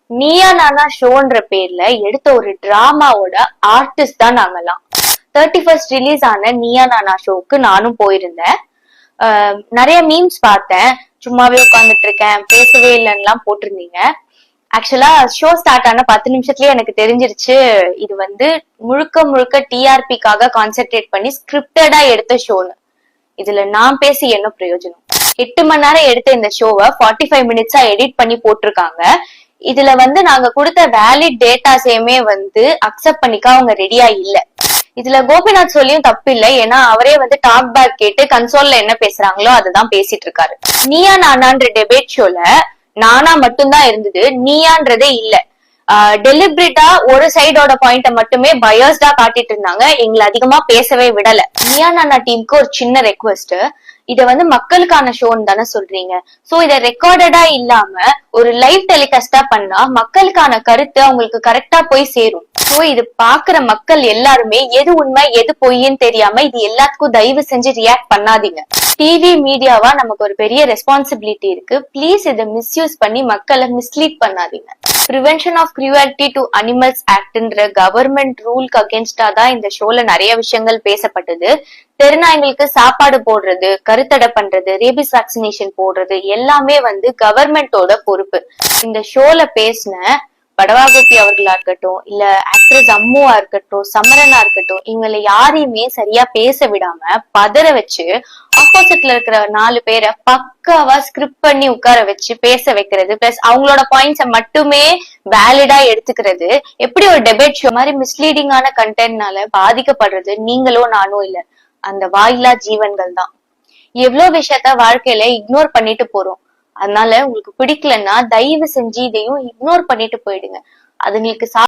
நீயா நானா ஷோன்ற பேர்ல எடுத்த ஒரு டிராமாவோட ஆர்டிஸ்ட் தான் நாங்கெல்லாம். 31st ரிலீஸ் ஆன நீயா நானா ஷோக்கு நானும் போயிருந்தேன். நிறைய மீம்ஸ் பார்த்தேன். சும்மாவே உட்கார்ந்துட்டு இருக்கேன், பேசவே இல்லைன்னுலாம் போட்டிருந்தீங்க. ஆக்சுவலா ஷோ ஸ்டார்ட் ஆன 10 நிமிஷத்துலயே எனக்கு தெரிஞ்சிருச்சு இது முழுக்க முழுக்க டிஆர்பிக்காக கான்சென்ட்ரேட் பண்ணி ஸ்கிரிப்டடா எடுத்த ஷோன்னு. இதுல நான் பேசி என்ன பிரயோஜனம்? 8 மணி நேரம் எடுத்த இந்த ஷோவை 45 மினிட்ஸா எடிட் பண்ணி போட்டிருக்காங்க. இதுல நாங்க கொடுத்த வேலிட் டேட்டாஸையுமே அக்செப்ட் பண்ணிக்க அவங்க ரெடியா இல்ல. இதுல கோபிநாத் சொல்லியும் தப்பு இல்லை, ஏன்னா அவரே டாக் பேக் கேட்டு கன்சோல்ல என்ன பேசுறாங்களோ அதுதான் பேசிட்டு இருக்காரு. நீயா நானான்ற டெபேட் ஷோல நானா மட்டும்தான் இருந்தது, நீயான்றதே இல்ல. டெலிபரேட்டா ஒரு சைடோட பாயிண்ட மட்டுமே பயாஸ்டா காட்டிட்டு இருந்தாங்க, எங்களை அதிகமா பேசவே விடல. நீயா நானா டீமுக்கு ஒரு சின்ன ரெக்வெஸ்ட், இத மக்களுக்கான ஷோன்னு தானே சொல்றீங்க, சோ இத ரெக்கார்டடா இல்லாம ஒரு லைவ் டெலிகாஸ்டா பண்ணா மக்களுக்கான கருத்து அவங்களுக்கு கரெக்டா போய் சேரும். சோ இது பாக்குற மக்கள் எல்லாருமே எது உண்மை எது பொய்ன்னு தெரியாம இது எல்லாத்துக்கும் தயவு செஞ்சு ரியாக்ட் பண்ணாதீங்க. டிவி மீடியாவா நமக்கு ஒரு பெரிய ரெஸ்பான்சிபிலிட்டி இருக்கு. பிளீஸ் இதை மிஸ்யூஸ் பண்ணி மக்களை மிஸ்லீட் பண்ணாதீங்க. Prevention of cruelty to animals ஆக்ட்ன்ற கவர்மெண்ட் ரூலுக்கு அகேன்ஸ்டா தான் இந்த ஷோல நிறைய விஷயங்கள் பேசப்பட்டது. தெருநாய்களுக்கு சாப்பாடு போடுறது, கருத்தடை பண்றது, ரேபிஸ் வேக்சினேஷன் போடுறது எல்லாமே கவர்மெண்டோட பொறுப்பு. இந்த ஷோல பேசின படவாகோபி அவர்களா இருக்கட்டும், இல்ல ஆக்ட்ரஸ் அம்முவா இருக்கட்டும், சமரனா இருக்கட்டும், இவங்களை யாரையுமே சரியா பேச விடாம பதற வச்சு ஆப்போசிட்ல இருக்கிற 4 பேரை பக்காவா ஸ்கிரிப்ட் பண்ணி உட்கார வச்சு பேச வைக்கிறது, பிளஸ் அவங்களோட பாயிண்ட்ஸை மட்டுமே வேலிடா எடுத்துக்கிறது. எப்படி ஒரு டெபேட் ஷோ மாதிரி மிஸ்லீடிங்கான கண்டென்ட்னால பாதிக்கப்படுறது நீங்களோ நானோ இல்ல, அந்த வாயிலா ஜீவன்கள் தான். எவ்வளவு விஷயத்த வாழ்க்கையில இக்னோர் பண்ணிட்டு போறோம். அதனால உங்களுக்கு பிடிக்கலன்னா தயவு செஞ்சு இதையும் இக்னோர் பண்ணிட்டு போயிடுங்க. அதுங்களுக்கு